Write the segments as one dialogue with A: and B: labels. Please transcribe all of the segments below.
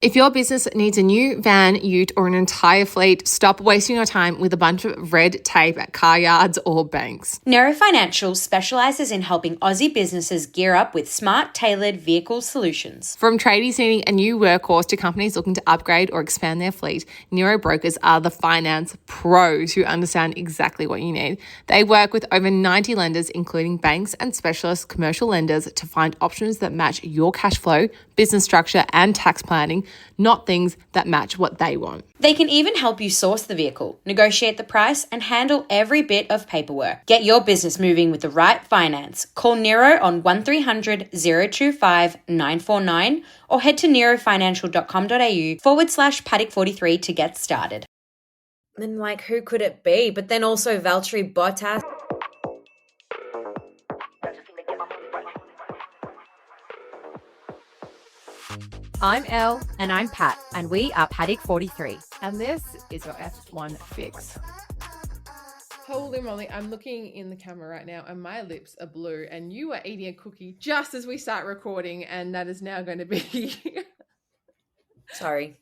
A: If your business needs a new van, ute, or an entire fleet, stop wasting your time with a bunch of red tape at car yards or banks.
B: Nero Financial specialises in helping Aussie businesses gear up with smart, tailored vehicle solutions.
A: From tradies needing a new workhorse to companies looking to upgrade or expand their fleet, Nero brokers are the finance pros who understand exactly what you need. They work with over 90 lenders, including banks and specialist commercial lenders, to find options that match your cash flow, business structure, and tax planning, not things that match what they want.
B: They can even help you source the vehicle, negotiate the price, and handle every bit of paperwork. Get your business moving with the right finance. Call Nero on 1300 025 949 or head to nerofinancial.com.au/Paddock43 to get started.
C: And like, who could it be? But then also Valtteri Bottas.
D: I'm Elle. And I'm Pat, and we are Paddock43.
A: And this is your F1 fix. Holy moly, I'm looking in the camera right now and my lips are blue, and you are eating a cookie just as we start recording, and that is now going to be
C: Sorry.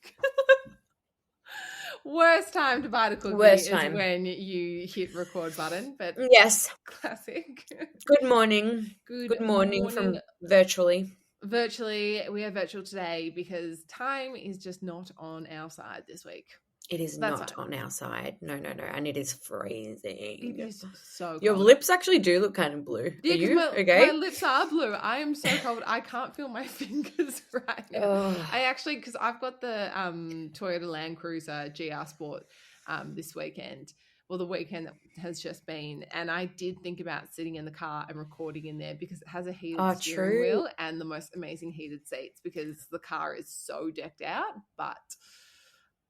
A: worst time to bite a cookie
C: Worst
A: is
C: time.
A: when you hit record button, but
C: Yes.
A: classic.
C: Good morning.
A: Good
C: morning from virtually.
A: Virtually, we are virtual today because time is just not on our side this week.
C: It is
A: That's
C: not
A: fine.
C: on our side. No. And it is freezing.
A: It is so cold.
C: Your lips actually do look kind of blue.
A: Yeah,
C: Are you
A: my,
C: okay?
A: my lips are blue. I am so cold. I can't feel my fingers right now.
C: Oh.
A: I actually, because I've got the Toyota Land Cruiser GR Sport this weekend. Well, the weekend that has just been, and I did think about sitting in the car and recording in there because it has a heated steering wheel and the most amazing heated seats because the car is so decked out, but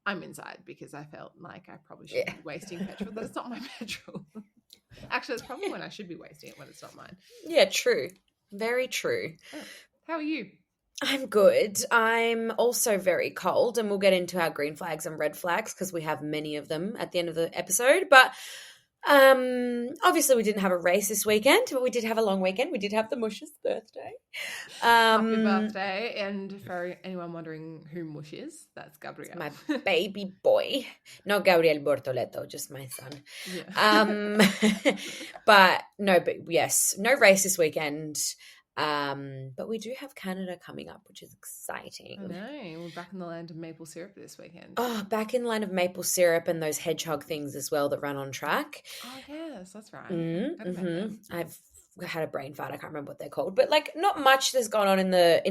A: I'm inside because I felt like I probably should be wasting petrol, but it's not my petrol. Actually, it's probably when I should be wasting it when it's not mine.
C: Yeah, true. Very true.
A: Oh, how are you?
C: I'm good. I'm also very cold, and we'll get into our green flags and red flags because we have many of them at the end of the episode. But obviously we didn't have a race this weekend, but we did have a long weekend. We did have the Mush's birthday.
A: Happy birthday. And for anyone wondering who Mush is, that's Gabriel.
C: My baby boy. Not Gabriel Bortoleto, just my son.
A: Yeah.
C: But yes, no race this weekend. But we do have Canada coming up, which is exciting.
A: I know. We're back in the land of maple syrup this weekend.
C: Oh, back in the land of maple syrup and those hedgehog things as well that run on track.
A: Oh, yes, that's right.
C: Mm-hmm. I've had a brain fart. I can't remember what they're called, but like not much has gone on in the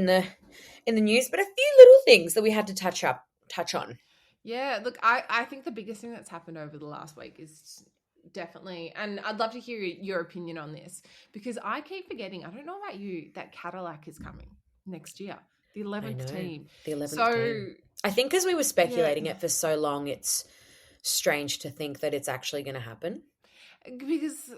C: news, but a few little things that we had to touch on.
A: Yeah, look, I think the biggest thing that's happened over the last week is definitely, and I'd love to hear your opinion on this because I keep forgetting, I don't know about you, that Cadillac is coming next year, the 11th team.
C: The 11th team. I think because we were speculating it for so long, it's strange to think that it's actually going to happen.
A: Because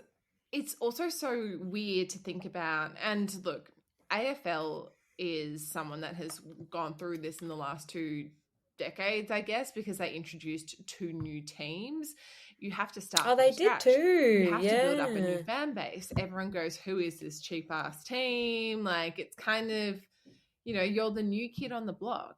A: it's also so weird to think about, and look, AFL is someone that has gone through this in the last 2 decades, I guess, because they introduced 2 new teams. You have to start.
C: Oh, they did too.
A: You have to build up a new fan base. Everyone goes, "Who is this cheap ass team?" Like it's kind of, you're the new kid on the block.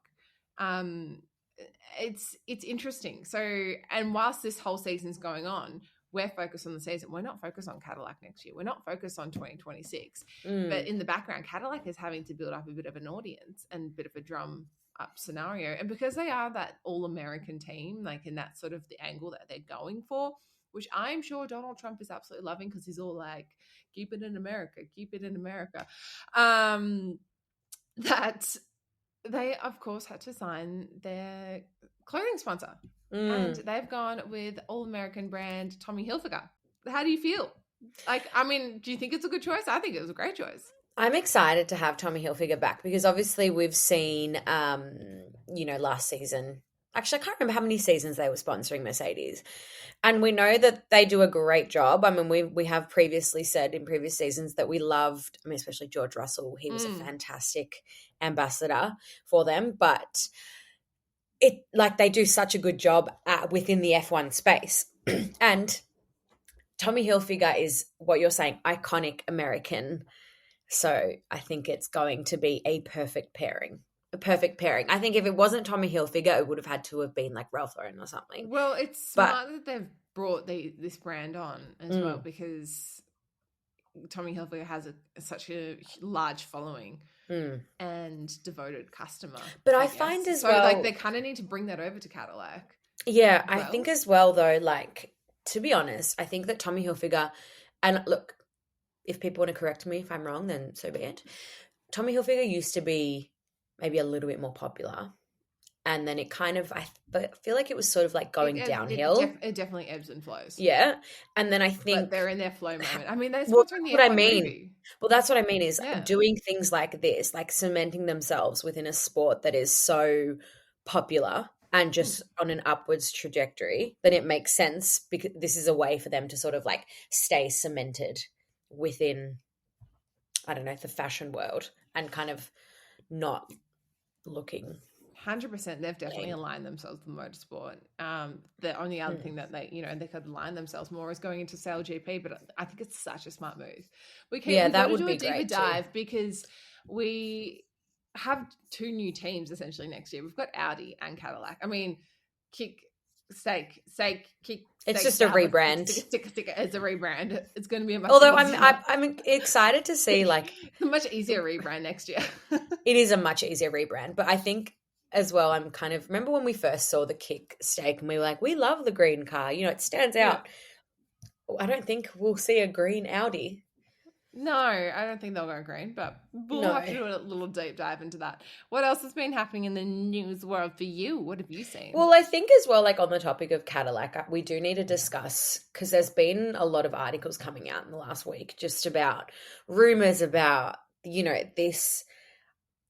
A: It's interesting. So, and whilst this whole season's going on, we're focused on the season. We're not focused on Cadillac next year. We're not focused on 2026. But in the background, Cadillac is having to build up a bit of an audience and a bit of a drum up scenario, and because they are that all-American team, like, and that's sort of the angle that they're going for, which I'm sure Donald Trump is absolutely loving because he's all like, keep it in America, that they of course had to sign their clothing sponsor, and they've gone with all-American brand Tommy Hilfiger. How do you feel? Like, I mean, do you think it's a good choice? I think it was a great choice.
C: I'm excited to have Tommy Hilfiger back because obviously we've seen, last season. Actually, I can't remember how many seasons they were sponsoring Mercedes. And we know that they do a great job. I mean, we have previously said in previous seasons that we loved, especially George Russell. He was a fantastic ambassador for them. But they do such a good job within the F1 space. And Tommy Hilfiger is what you're saying, iconic American. So I think it's going to be a perfect pairing. a perfect pairing. I think if it wasn't Tommy Hilfiger, it would have had to have been like Ralph Lauren or something.
A: Well, it's smart that they've brought this brand on as well, because Tommy Hilfiger has such a large following and devoted customer.
C: But I find as
A: so,
C: well,
A: like, they kind of need to bring that over to Cadillac.
C: Yeah, I think as well, though, like, to be honest, I think that Tommy Hilfiger, and look, if people want to correct me if I'm wrong, then so be it. Tommy Hilfiger used to be maybe a little bit more popular, and then it kind of, I feel like it was sort of like going downhill.
A: It definitely ebbs and flows.
C: Yeah, and then I think
A: but they're in their flow moment. I mean, they're sponsoring the F1 movie.
C: Well, that's what I mean is doing things like this, like cementing themselves within a sport that is so popular and just on an upwards trajectory, then it makes sense, because this is a way for them to sort of like stay cemented within, I don't know, the fashion world and kind of not looking.
A: 100%, they've definitely aligned themselves with motorsport. The only other thing that they could align themselves more is going into Sail GP, but I think it's such a smart move. We've got to do a deeper dive because we have two new teams essentially next year. We've got Audi and Cadillac. I mean, kick, steak, kick.
C: It's just a rebrand.
A: Stick. It's a rebrand. It's going to be a much.
C: Although I'm excited to see like
A: a much easier rebrand next year.
C: It is a much easier rebrand, but I think as well, I'm kind of, remember when we first saw the kick steak and we were like, we love the green car. You know, it stands out. Yeah. I don't think we'll see a green Audi.
A: No, I don't think they'll go green, but we'll have to do a little deep dive into that. What else has been happening in the news world for you? What have you seen?
C: Well, I think as well, like on the topic of Cadillac, we do need to discuss, because there's been a lot of articles coming out in the last week just about rumors about, you know, this.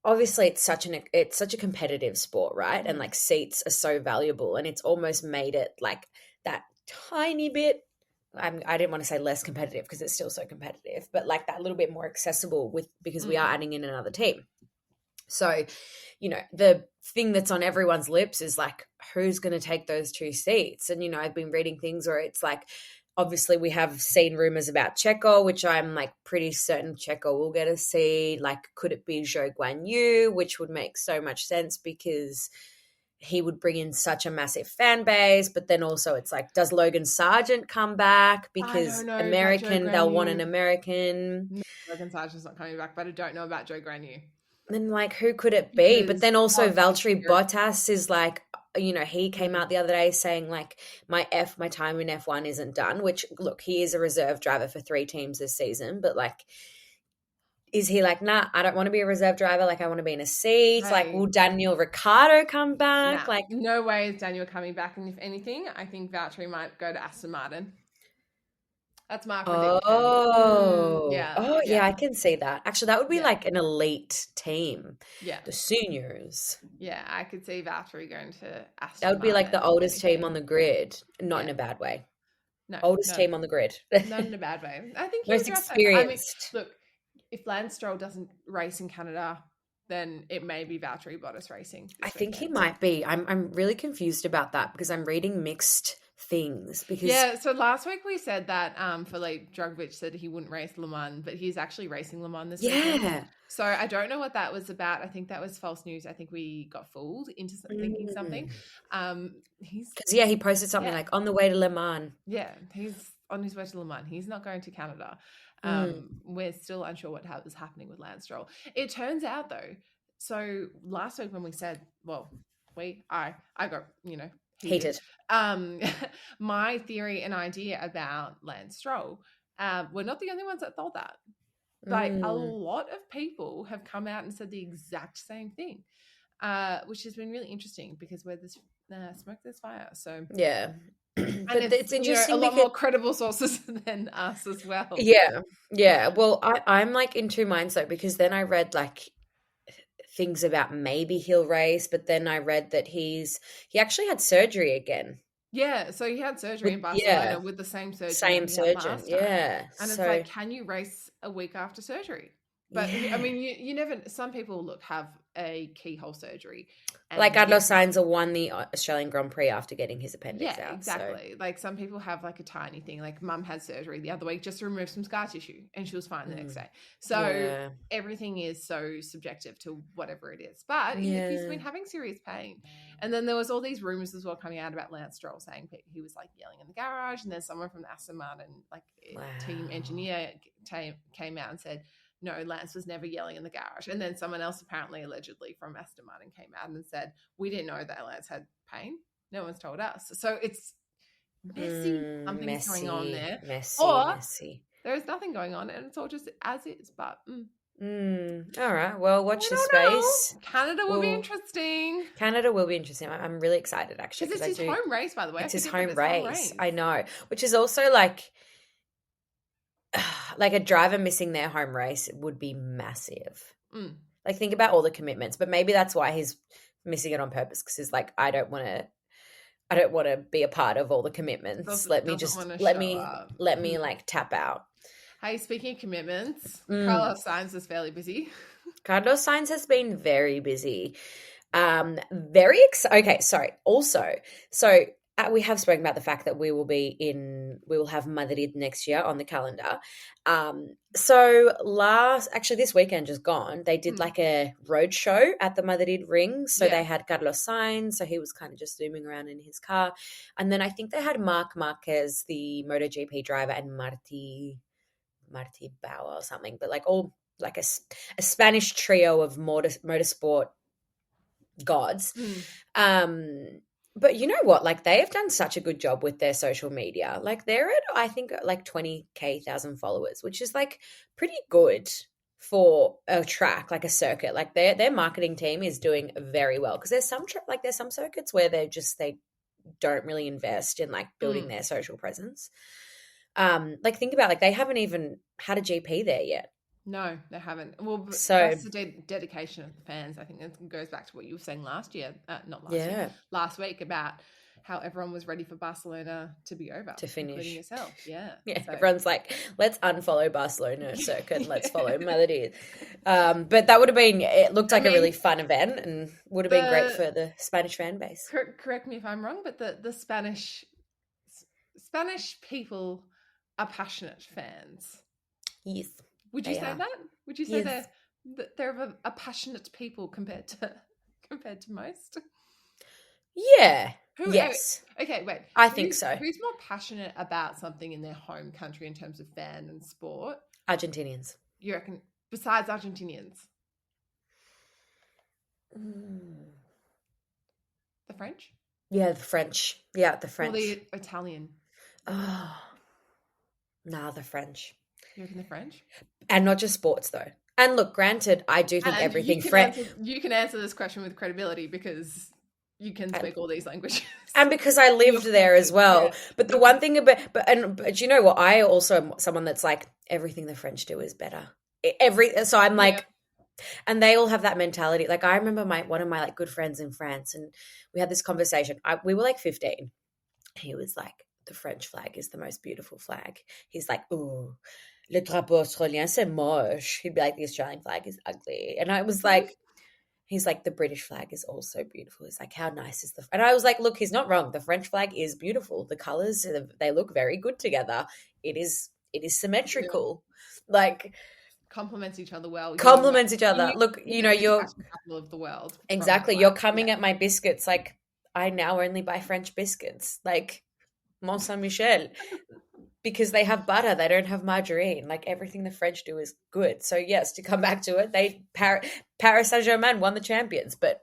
C: Obviously, it's such a competitive sport, right? And like seats are so valuable, and it's almost made it like that tiny bit. I didn't want to say less competitive because it's still so competitive, but like that little bit more accessible because we are adding in another team. So, you know, the thing that's on everyone's lips is like, who's going to take those two seats? And, you know, I've been reading things where it's like, obviously we have seen rumors about Checo, which I'm like pretty certain Checo will get a seat. Like, could it be Zhou Guanyu, which would make so much sense because he would bring in such a massive fan base, but then also it's like, does Logan Sargent come back? Because American, they'll want an American.
A: No, Logan Sargent's not coming back, but I don't know about Zhou Guanyu.
C: Then like, who could it be? But then also Valtteri Bottas is like, you know, he came out the other day saying like, my time in F1 isn't done, which look, he is a reserve driver for 3 teams this season, but like, is he like, nah, I don't want to be a reserve driver. Like, I want to be in a seat. Like, will Daniel Ricciardo come back?
A: Like, no way is Daniel coming back. And if anything, I think Valtteri might go to Aston Martin. That's my prediction.
C: Yeah, I can see that. Actually, that would be like an elite team. Yeah. The seniors.
A: Yeah, I could see Valtteri going to Aston Martin.
C: That would be like the oldest team on the grid. Not in a bad way. No. Oldest team on the grid.
A: Not in a bad way. I think
C: most experienced.
A: I mean, look, if Lance Stroll doesn't race in Canada, then it may be Valtteri Bottas racing.
C: I think he might be. I'm really confused about that because I'm reading mixed things. Because
A: so last week we said that Filip Drugovich said he wouldn't race Le Mans, but he's actually racing Le Mans this weekend. So I don't know what that was about. I think that was false news. I think we got fooled into thinking something.
C: He posted something like on the way to Le Mans.
A: Yeah, he's on his way to Le Mans. He's not going to Canada. We're still unsure what was happening with Lance Stroll. It turns out though, so last week when we said, I got, heated. My theory and idea about Lance Stroll, we're not the only ones that thought that. Like a lot of people have come out and said the exact same thing, which has been really interesting because where there's smoke, there's fire. So
C: yeah.
A: But it's interesting, a lot more credible sources than us as well.
C: Yeah. Well, I'm like in two minds though, because then I read like things about maybe he'll race, but then I read that he actually had surgery again.
A: Yeah, so he had surgery in Barcelona with the same surgeon.
C: Same surgeon, yeah.
A: And it's like, can you race a week after surgery? But I mean, you never. Some people have a keyhole surgery, and
C: like Carlos Sainz won the Australian Grand Prix after getting his appendix out.
A: Exactly. So. Like some people have like a tiny thing. Like mum had surgery the other week just to remove some scar tissue, and she was fine the next day. So everything is so subjective to whatever it is. But if he's been having serious pain, and then there was all these rumors as well coming out about Lance Stroll saying he was like yelling in the garage, and then someone from the Aston Martin like team engineer came out and said, no, Lance was never yelling in the garage. And then someone else apparently allegedly from Aston Martin came out and said, we didn't know that Lance had pain. No one's told us. So it's messy. Something's going on there.
C: Messy.
A: There's nothing going on and it's all just as is. But
C: all right. Well, watch this space.
A: Canada will be interesting.
C: Canada will be interesting. I'm really excited actually.
A: Because it's his home race, by the way.
C: It's his home race. I know. Which is also like a driver missing their home race would be massive. Like think about all the commitments, but maybe that's why he's missing it on purpose because he's like, I don't want to be a part of all the commitments. Let me like tap out.
A: Hey, speaking of commitments, Carlos Sainz is fairly busy.
C: Carlos Sainz has been very busy. Okay, sorry. Also, we have spoken about the fact that we will have Madrid next year on the calendar. This weekend just gone, they did like a road show at the Madrid ring. So they had Carlos Sainz, so he was kind of just zooming around in his car. And then I think they had Marc Marquez, the MotoGP driver, and Marti Bauer or something, but like all like a Spanish trio of motorsport gods. But you know what? Like they have done such a good job with their social media. Like they're at, I think, like 20,000 followers, which is like pretty good for a track, like a circuit. Like their marketing team is doing very well because there's some circuits where they don't really invest in like building their social presence. Like think about like they haven't even had a GP there yet.
A: No, they haven't. Well, so that's the dedication of the fans. I think it goes back to what you were saying last last week about how everyone was ready for Barcelona to be over,
C: to finish,
A: including yourself. Yeah.
C: So. Everyone's like, let's unfollow Barcelona circuit and let's follow Madrid. But that would have been. It looked like a really fun event and would have been great for the Spanish fan base.
A: Correct me if I'm wrong, but the Spanish people are passionate fans.
C: Yes.
A: Would you say that? Would you say they're a passionate people compared to most?
C: Yeah. Yes.
A: Okay, wait.
C: I think so.
A: Who's more passionate about something in their home country in terms of fan and sport?
C: Argentinians.
A: You reckon? Besides Argentinians, the French?
C: Yeah, the French. Yeah, the French.
A: Or the Italian?
C: Oh, the French.
A: You reckon the French?
C: And not just sports, though. And look, granted, I do think everything French.
A: You can answer this question with credibility because you can speak all these languages,
C: and because I lived there as well. Yeah. But the one thing but you know what? I also am someone that's like everything the French do is better. So I'm like, and they all have that mentality. Like I remember one of my like good friends in France, and we had this conversation. We were like 15. He was like, the French flag is the most beautiful flag. He's like, ooh. Le drapeau australien, c'est moche. He'd be like, the Australian flag is ugly. And I was like, he's like, the British flag is also beautiful. He's like, how nice is and I was like, look, he's not wrong. The French flag is beautiful. The colors, they look very good together. It is symmetrical. Yeah. Like,
A: complements each other well.
C: Complements each other. Look, you're
A: capital of the world.
C: Exactly. You're coming at my biscuits. Like, I now only buy French biscuits. Like, Mont Saint Michel. Because they have butter, they don't have margarine. Like everything the French do is good. So yes, to come back to it, Paris Saint-Germain won the champions. But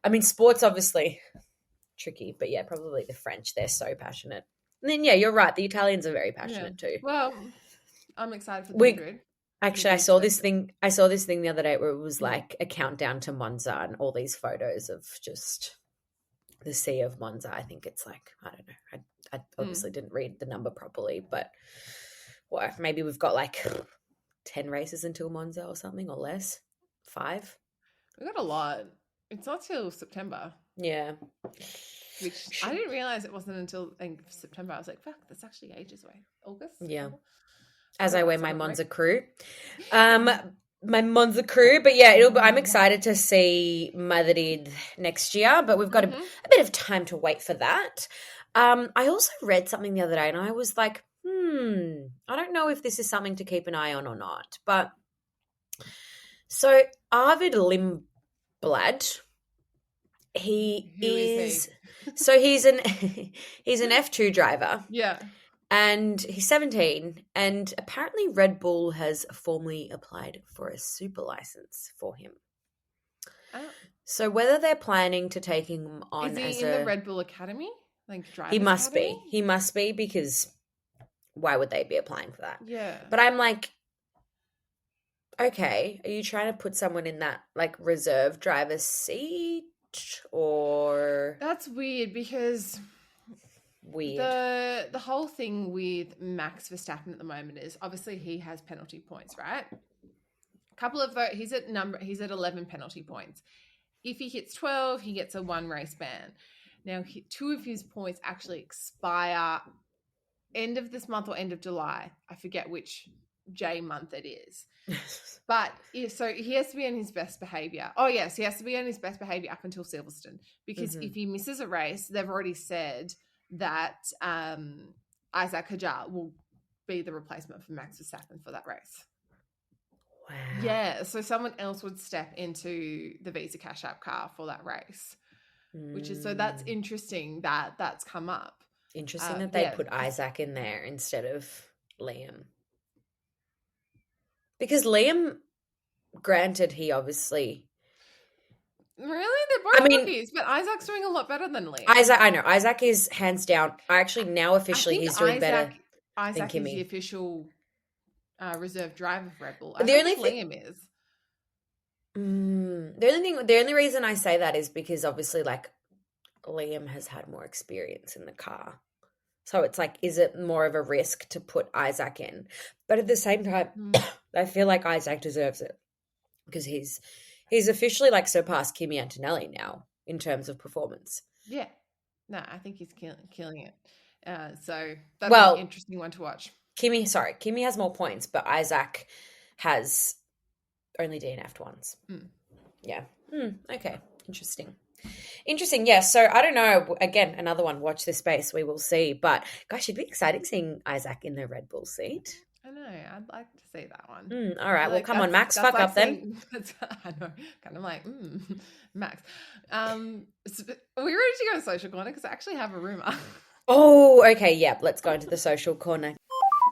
C: I mean, sports obviously tricky. But yeah, probably the French. They're so passionate. And then yeah, you're right. The Italians are very passionate too.
A: Well, I'm excited for the Madrid.
C: Actually, I saw this thing the other day where it was like a countdown to Monza and all these photos of just the sea of Monza. I think it's like, I don't know. I obviously didn't read the number properly, but maybe we've got like 10 races until Monza or something, or less. 5.
A: We got a lot. It's not till September.
C: Yeah.
A: Which I didn't realize it wasn't until September. I was like, fuck, that's actually ages away. August?
C: Yeah. As I wear my Monza crew. my Monza crew. But yeah, I'm excited to see Madrid next year, but we've got a bit of time to wait for that. I also read something the other day and I was like, I don't know if this is something to keep an eye on or not. But so Arvid Limblad, he
A: Who is he?
C: So he's an F2 driver.
A: Yeah.
C: And he's 17, and apparently Red Bull has formally applied for a super license for him.
A: Oh.
C: So whether they're planning to take him on
A: Is he
C: as
A: in the Red Bull Academy? Like drivers
C: He must
A: Academy?
C: be. He must be, because why would they be applying for that?
A: Yeah.
C: But I'm like, okay, are you trying to put someone in that like reserve driver seat, or
A: That's weird because the whole thing with Max Verstappen at the moment is obviously he has penalty points, right? He's at 11 penalty points. If he hits 12, he gets a 1 race ban. Now, 2 of his points actually expire end of this month or end of July. I forget which J month it is. But so he has to be on his best behavior. Oh yes, he has to be on his best behavior up until Silverstone, because if he misses a race, they've already said that Isaac Hadjar will be the replacement for Max Verstappen for that race.
C: Wow.
A: Yeah, so someone else would step into the Visa Cash App car for that race, which is, so that's interesting that that's come up.
C: Interesting that they put Isaac in there instead of Liam. Because Liam, granted, he obviously...
A: Really? They're both rookies, but Isaac's doing a lot better than Liam.
C: I know. Isaac is hands down. Actually, now officially he's doing better
A: Isaac
C: than Kimi.
A: is the official reserve driver for Red Bull.
C: The only
A: Liam is.
C: The only reason I say that is because obviously, like, Liam has had more experience in the car. So it's like, is it more of a risk to put Isaac in? But at the same time, I feel like Isaac deserves it, because he's officially like surpassed Kimi Antonelli now in terms of performance.
A: Yeah. No, I think he's killing it. So that's an interesting one to watch.
C: Kimi has more points, but Isaac has only DNF'd once. Yeah. Okay. Interesting. Yeah. So I don't know. Again, another one. Watch this space. We will see. But gosh, it'd be exciting seeing Isaac in the Red Bull seat.
A: I know. I'd like to see that one.
C: All right. Well, come on, Max. Fuck up then.
A: I know. Kind of like, Max. Are we ready to go to social corner? Because I actually have a rumor.
C: Oh, okay. Yeah. Let's go into the social corner.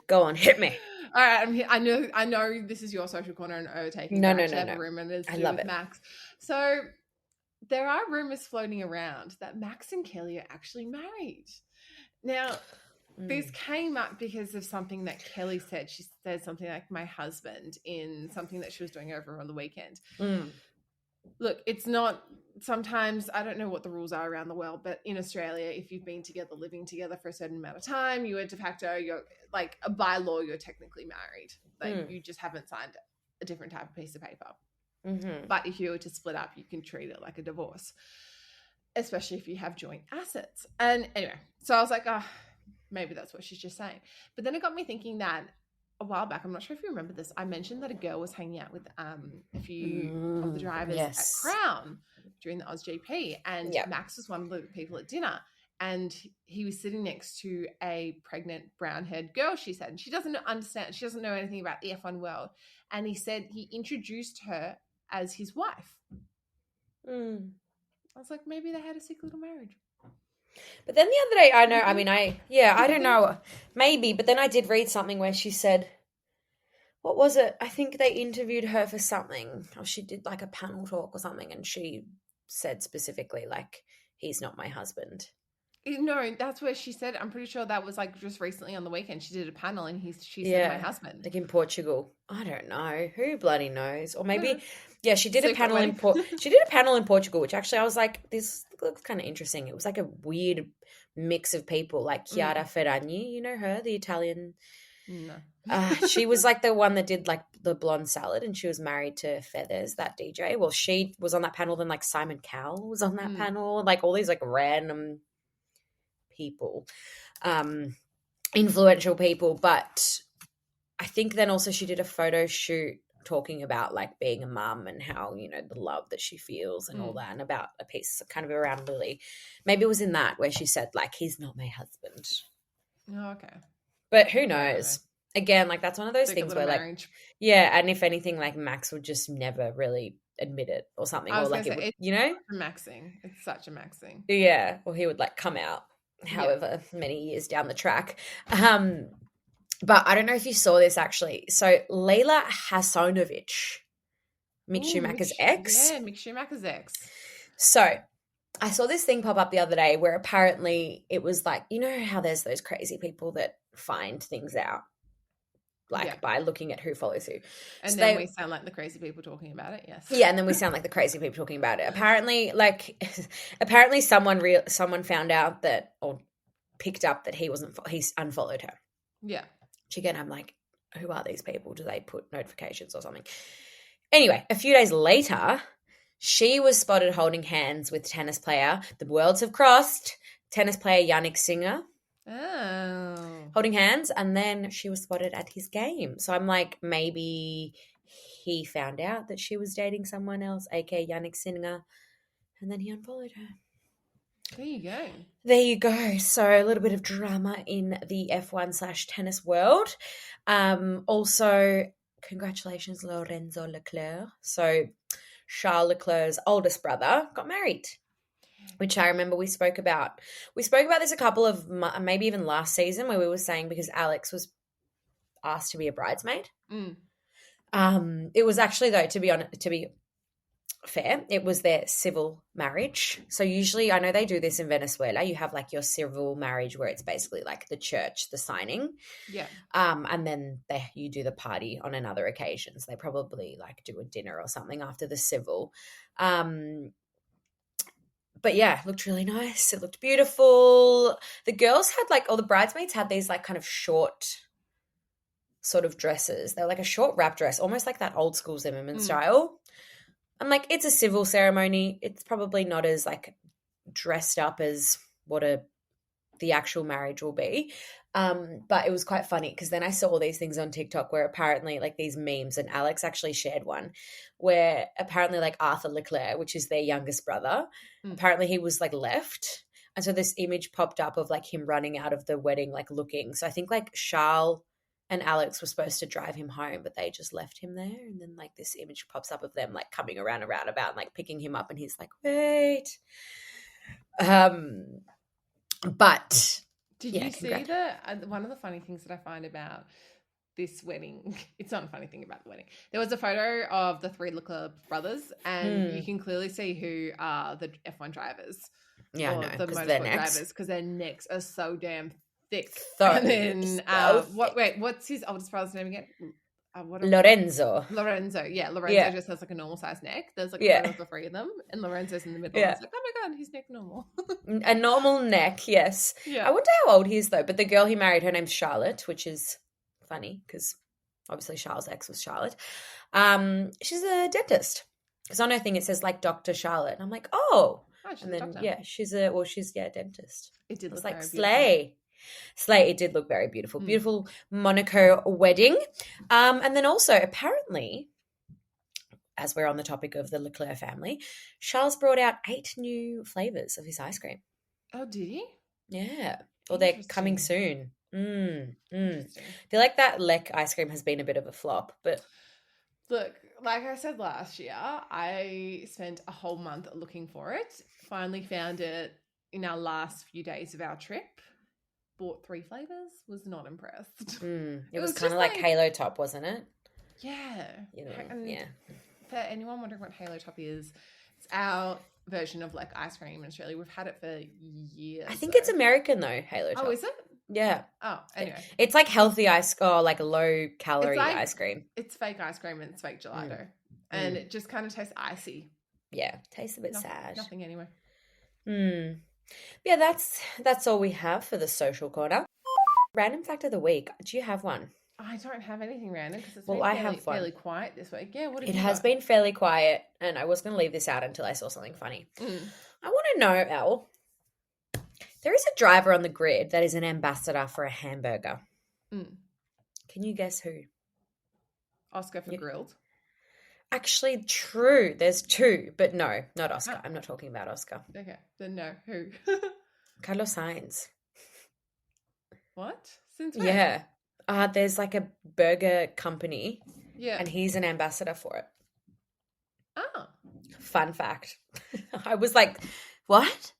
C: Go on. Hit me.
A: All right. I'm here. I know this is your social corner and overtaking.
C: No.
A: I have a rumor, and it's to do with Max. So there are rumors floating around that Max and Kelly are actually married. Now, this came up because of something that Kelly said. She said something like, my husband, in something that she was doing over on the weekend. Look, it's not, sometimes, I don't know what the rules are around the world, but in Australia, if you've been together, living together for a certain amount of time, you are de facto, you're like, by law, you're technically married. Like, you just haven't signed a different type of piece of paper. But if you were to split up, you can treat it like a divorce, especially if you have joint assets. And anyway, so I was like, maybe that's what she's just saying. But then it got me thinking that a while back, I'm not sure if you remember this, I mentioned that a girl was hanging out with a few of the drivers at Crown during the AusGP, and Max was one of the people at dinner, and he was sitting next to a pregnant brown-haired girl, she said, and she doesn't understand, she doesn't know anything about the F1 world, and he said he introduced her as his wife. I was like, maybe they had a sick little marriage.
C: But then the other day, I don't know, maybe, but then I did read something where she said, what was it? I think they interviewed her for something, or she did like a panel talk or something, and she said specifically, like, he's not my husband.
A: No, that's where she said, I'm pretty sure that was like just recently on the weekend. She did a panel and she said, my husband.
C: Like in Portugal. I don't know. Who bloody knows? Or maybe, she did a panel she did a panel in Portugal, which actually I was like, this looks kind of interesting. It was like a weird mix of people, like Chiara Ferragni, you know her, the Italian. No. She was like the one that did like the blonde salad, and she was married to Feathers, that DJ. Well, she was on that panel. Then like Simon Cowell was on that panel. Like all these like random people, influential people. But I think then also she did a photo shoot talking about like being a mum and how, you know, the love that she feels and all that, and about a piece kind of around Lily. Maybe it was in that where she said like, he's not my husband.
A: Oh, okay.
C: But who knows? Again, like that's one of those things where
A: marriage.
C: like, yeah, and if anything, like Max would just never really admit it or something, or like it would, you know,
A: it's such a Max thing.
C: Yeah, or he would like come out however many years down the track. But I don't know if you saw this actually. So Leila Hasanovic, Mick Schumacher's ex.
A: Yeah, Mick Schumacher's ex.
C: So I saw this thing pop up the other day where apparently it was like, you know how there's those crazy people that find things out like by looking at who follows who.
A: And so then we sound like the crazy people talking about it, yes.
C: Yeah, and then we sound like the crazy people talking about it. Apparently, someone found out that, or picked up that he's unfollowed her.
A: Yeah.
C: Which again, I'm like, who are these people? Do they put notifications or something? Anyway, a few days later, she was spotted holding hands with tennis player, the worlds have crossed, tennis player Yannick Sinner.
A: Oh.
C: Holding hands, and then she was spotted at his game. So I'm like, maybe he found out that she was dating someone else, aka Yannick Sinner, and then he unfollowed her.
A: There you go.
C: There you go. So a little bit of drama in the F1/tennis world. Also, congratulations, Lorenzo Leclerc. So Charles Leclerc's oldest brother got married, which I remember we spoke about. We spoke about this a couple of, maybe even last season, where we were saying because Alex was asked to be a bridesmaid. It was actually, though, to be fair, it was their civil marriage. So usually, I know they do this in Venezuela. You have like your civil marriage where it's basically like the church, the signing.
A: Yeah.
C: And then you do the party on another occasion. So they probably like do a dinner or something after the civil. But yeah, it looked really nice. It looked beautiful. The girls had the bridesmaids had these like kind of short sort of dresses. They're like a short wrap dress, almost like that old school Zimmerman style. I'm like, it's a civil ceremony. It's probably not as like dressed up as what the actual marriage will be. But it was quite funny because then I saw all these things on TikTok where apparently like these memes, and Alex actually shared one where apparently like Arthur Leclerc, which is their youngest brother, apparently he was like left. And so this image popped up of like him running out of the wedding, like looking. So I think like Charles and Alex were supposed to drive him home, but they just left him there. And then like this image pops up of them like coming around a roundabout and like picking him up, and he's like, wait. But
A: did you see one of the funny things that I find about this wedding? It's not a funny thing about the wedding. There was a photo of the three Leclerc brothers, and you can clearly see who are the F1 drivers.
C: Yeah,
A: or
C: I know,
A: the
C: because
A: motorsport drivers, because their necks are so damn thick.
C: And
A: then what's his oldest brother's name again?
C: Lorenzo.
A: Yeah, Lorenzo just has like a normal size neck. There's like a photo of the three of them, and Lorenzo's in the middle. Yeah. I was like, oh my god, his neck normal.
C: A normal neck, yes. Yeah. I wonder how old he is though. But the girl he married, her name's Charlotte, which is funny because obviously Charles' ex was Charlotte. She's a dentist. Because on her thing it says like Dr. Charlotte, and I'm like, and then she's a dentist.
A: It did look
C: like
A: slay.
C: It did look very beautiful. Beautiful Monaco wedding. And then also apparently, as we're on the topic of the Leclerc family, Charles brought out 8 new flavours of his ice cream.
A: Oh, did he?
C: Yeah. Well, they're coming soon. I feel like that Lec ice cream has been a bit of a flop, but
A: look, like I said last year, I spent a whole month looking for it. Finally found it in our last few days of our trip. Bought 3 flavors. Was not impressed.
C: It was kind of like Halo Top, wasn't it?
A: Yeah.
C: Yeah.
A: For anyone wondering what Halo Top is, it's our version of like ice cream in Australia. We've had it for years.
C: I think it's American though, Halo Top.
A: Oh, is it?
C: Yeah.
A: Oh, anyway.
C: It's like healthy like low calorie ice cream.
A: It's fake ice cream and it's fake gelato. And it just kind of tastes icy.
C: Yeah, tastes a bit sad.
A: Nothing anyway.
C: Yeah, that's all we have for the social corner. Random fact of the week. Do you have one?
A: I don't have anything random because it's been fairly quiet this week. Yeah, what have you
C: has been fairly quiet, and I was going to leave this out until I saw something funny. I want to know, Elle, there is a driver on the grid that is an ambassador for a hamburger. Can you guess who?
A: Oscar for grilled.
C: Actually, true. There's two, but no, not Oscar. I'm not talking about Oscar.
A: Okay, then no. Who?
C: Carlos Sainz.
A: What? Since when?
C: Yeah. There's like a burger company
A: Yeah.
C: and he's an ambassador for it.
A: Oh.
C: Fun fact. I was like, what?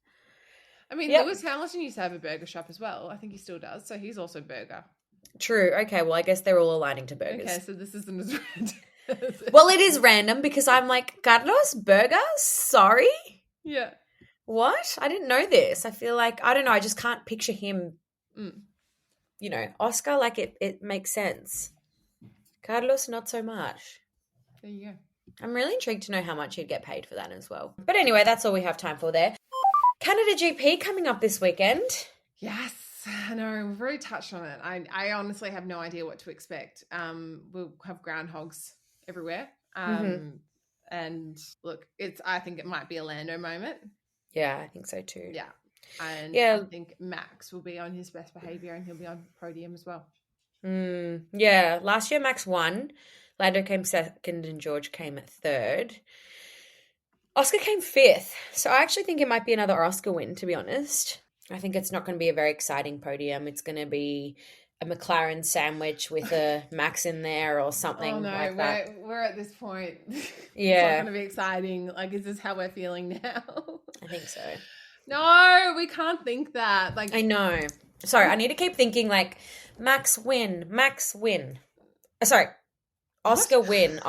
A: I mean,
C: Yep.
A: Lewis Hamilton used to have a burger shop as well. I think he still does. So he's also burger.
C: True. Okay, well, I guess they're all aligning to burgers.
A: Okay, so this isn't as random.
C: Well, it is random because I'm like, Carlos, burger? Sorry?
A: Yeah.
C: What? I didn't know this. I feel like, I don't know, I just can't picture him, you know, Oscar, like it makes sense. Carlos, not so much.
A: There you go.
C: I'm really intrigued to know how much he'd get paid for that as well. But anyway, that's all we have time for there. Canada GP coming up this weekend.
A: Yes, I know. We've already touched on it. I honestly have no idea what to expect. We'll have groundhogs everywhere. And look, I think it might be a Lando moment.
C: Yeah, I think so too.
A: Yeah. And
C: Yeah.
A: I think Max will be on his best behaviour and he'll be on podium as well.
C: Yeah, last year Max won. Lando came second and George came third. Oscar came fifth. So I actually think it might be another Oscar win, to be honest. I think it's not going to be a very exciting podium. It's going to be a McLaren sandwich with a Max in there or something like that.
A: We're at this point.
C: Yeah.
A: It's not going to be exciting. Like, is this how we're feeling now?
C: I think so.
A: No, we can't think that. Like,
C: I know. Sorry, I need to keep thinking like Max win. Sorry, Oscar win.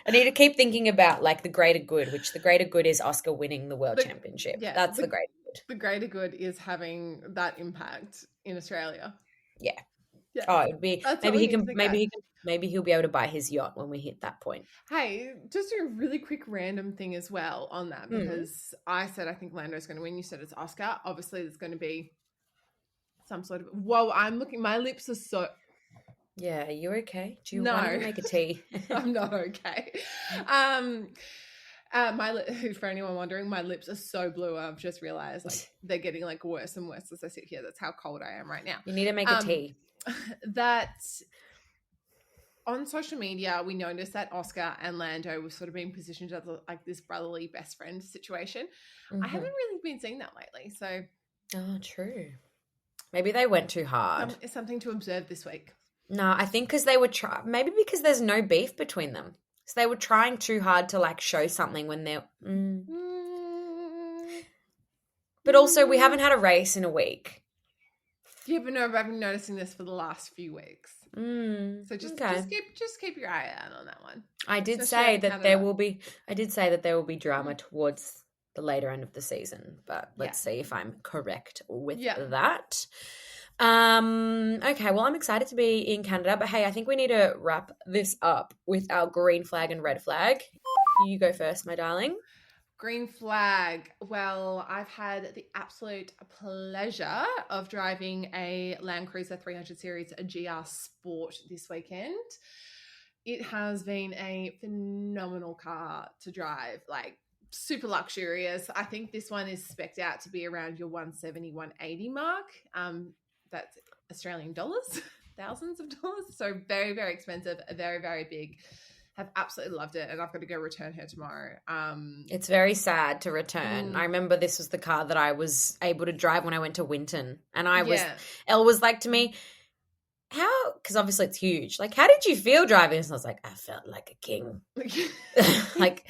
C: I need to keep thinking about like the greater good, which the greater good is Oscar winning the world championship.
A: Yeah,
C: that's the greater good.
A: The greater good is having that impact in Australia.
C: Yeah.
A: Yeah.
C: Oh, it'd be
A: That's
C: maybe he'll be able to buy his yacht when we hit that point.
A: Hey, just a really quick random thing as well on that, because I said I think Lando's going to win. You said it's Oscar. Obviously, there's going to be some sort of. Whoa! I'm looking. My lips are so.
C: Yeah, are you okay? Do you
A: No.
C: want to make a tea?
A: I'm not okay. For anyone wondering, my lips are so blue. I've just realized like they're getting like worse and worse as I sit here. That's how cold I am right now.
C: You need to make a tea.
A: That on social media, we noticed that Oscar and Lando were sort of being positioned as like this brotherly best friend situation. I haven't really been seeing that lately. So,
C: True. Maybe they went too hard.
A: It's something to observe this week.
C: No, I think because they were maybe because there's no beef between them. So they were trying too hard to like show something when they're. But also, we haven't had a race in a week.
A: Yeah, but no, I've been noticing this for the last few weeks. So just keep your eye out on that one.
C: I did say that there will be. I did say that there will be drama towards the later end of the season, but let's see if I'm correct with that. Okay, well, I'm excited to be in Canada, but hey, I think we need to wrap this up with our green flag and red flag. You go first, my darling.
A: Green flag. Well, I've had the absolute pleasure of driving a Land Cruiser 300 Series, a GR Sport this weekend. It has been a phenomenal car to drive, like super luxurious. I think this one is spec'd out to be around your 170, 180 mark. That's Australian dollars, thousands of dollars. So very, very expensive, very, very big. Have absolutely loved it, and I've got to go return her tomorrow.
C: It's very sad to return. I remember this was the car that I was able to drive when I went to Winton, and Elle was like to me, how, because obviously it's huge, like, how did you feel driving this? And I was like, I felt like a king. Like,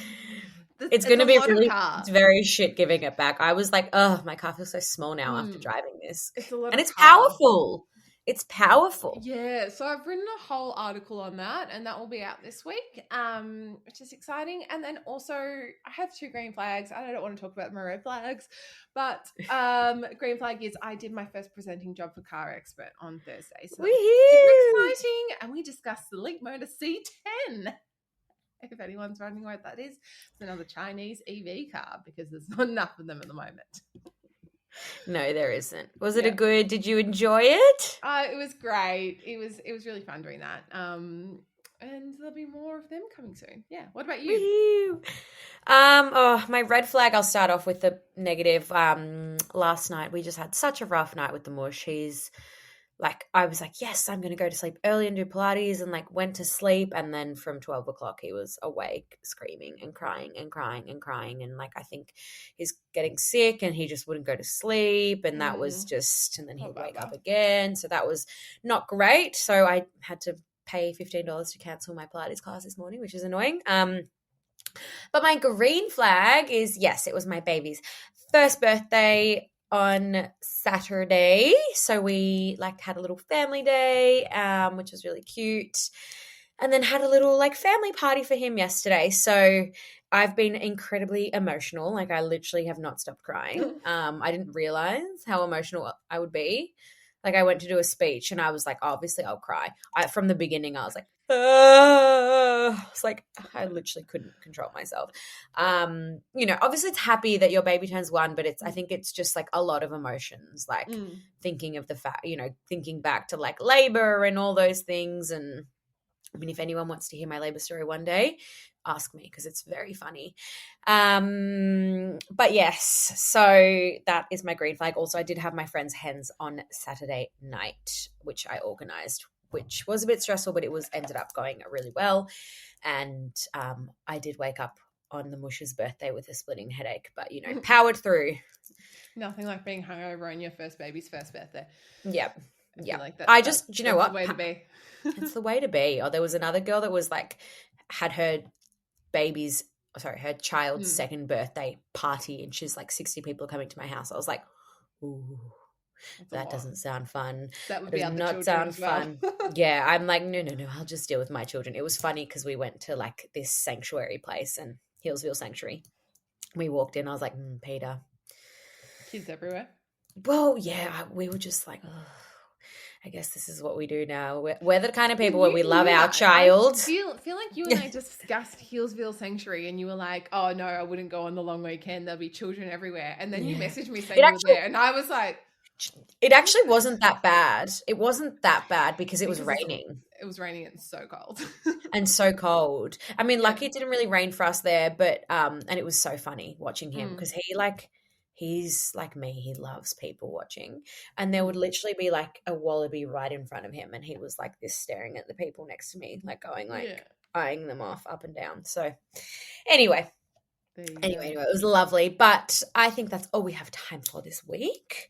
C: it's going to be really, it's very shit giving it back. I was like, oh, my car feels so small now after driving this.
A: It's a lot
C: and
A: of
C: it's powerful. It's powerful.
A: Yeah, so I've written a whole article on that, and that will be out this week, which is exciting. And then also, I have 2 green flags. I don't want to talk about my red flags, but green flag is I did my first presenting job for Car Expert on Thursday. So super exciting. And we discussed the Leapmotor C10. If anyone's wondering what that is, it's another Chinese EV car because there's not enough of them at the moment.
C: No, there isn't. Was it did you enjoy it?
A: It was great. It was really fun doing that. And there'll be more of them coming soon. Yeah. What about you?
C: My red flag, I'll start off with the negative. Last night we just had such a rough night with the mush. He's like I was like, yes, I'm going to go to sleep early and do Pilates, and like went to sleep. And then from 12 o'clock, he was awake, screaming and crying and crying and crying. And like, I think he's getting sick and he just wouldn't go to sleep. And that was just, and then he'd wake up again. So that was not great. So I had to pay $15 to cancel my Pilates class this morning, which is annoying. But my green flag is, yes, it was my baby's first birthday on Saturday. So we like had a little family day, which was really cute. And then had a little like family party for him yesterday. So I've been incredibly emotional. Like I literally have not stopped crying. I didn't realize how emotional I would be. Like I went to do a speech and I was like, obviously I'll cry. From the beginning, I was like, it's like I literally couldn't control myself. You know, obviously it's happy that your baby turns 1, but I think it's just like a lot of emotions, like thinking of the fact, you know, thinking back to like labor and all those things. And I mean, if anyone wants to hear my labor story one day, ask me because it's very funny. But yes, so that is my green flag. Also, I did have my friend's hens on Saturday night, which I organized, which was a bit stressful, but it ended up going really well. And I did wake up on the Mush's birthday with a splitting headache, but you know, powered through.
A: Nothing like being hungover on your first baby's first birthday.
C: Yep.
A: Yeah, like that.
C: I just, do you know what?
A: The way to be.
C: It's the way to be. Oh, there was another girl that was like, had her child's second birthday party, and she's like 60 people coming to my house. I was like, ooh, that doesn't sound fun.
A: That would
C: does
A: be other
C: not
A: children
C: sound
A: as well.
C: fun. Yeah, I'm like, no, I'll just deal with my children. It was funny because we went to like this sanctuary place, and Hillsville Sanctuary. We walked in. I was like, Peter.
A: Kids everywhere.
C: Well, yeah, we were just like, oh, I guess this is what we do now. We're the kind of people where we love our child.
A: I feel like you and I discussed Hillsville Sanctuary, and you were like, oh no, I wouldn't go on the long weekend. There'll be children everywhere. And then you messaged me saying you were there, and I was like,
C: it actually wasn't that bad. It wasn't that bad because it was raining.
A: It was raining and so cold.
C: And so cold. I mean, lucky it didn't really rain for us there, but and it was so funny watching him because he's like me. He loves people watching. And there would literally be like a wallaby right in front of him, and he was like this staring at the people next to me, like going like eyeing them off up and down. So anyway, it was lovely. But I think that's all we have time for this week.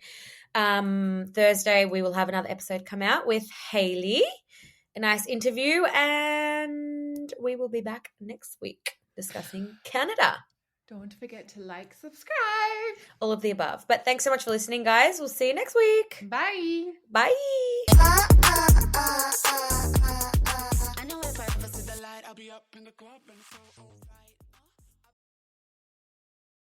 C: Thursday we will have another episode come out with Hayley, a nice interview, and we will be back next week discussing Canada.
A: Don't forget to like, subscribe,
C: all of the above. But thanks so much for listening, guys. We'll see you next week.
A: Bye.
C: Bye.
E: I know if I ever see the light, I'll be up in the club and so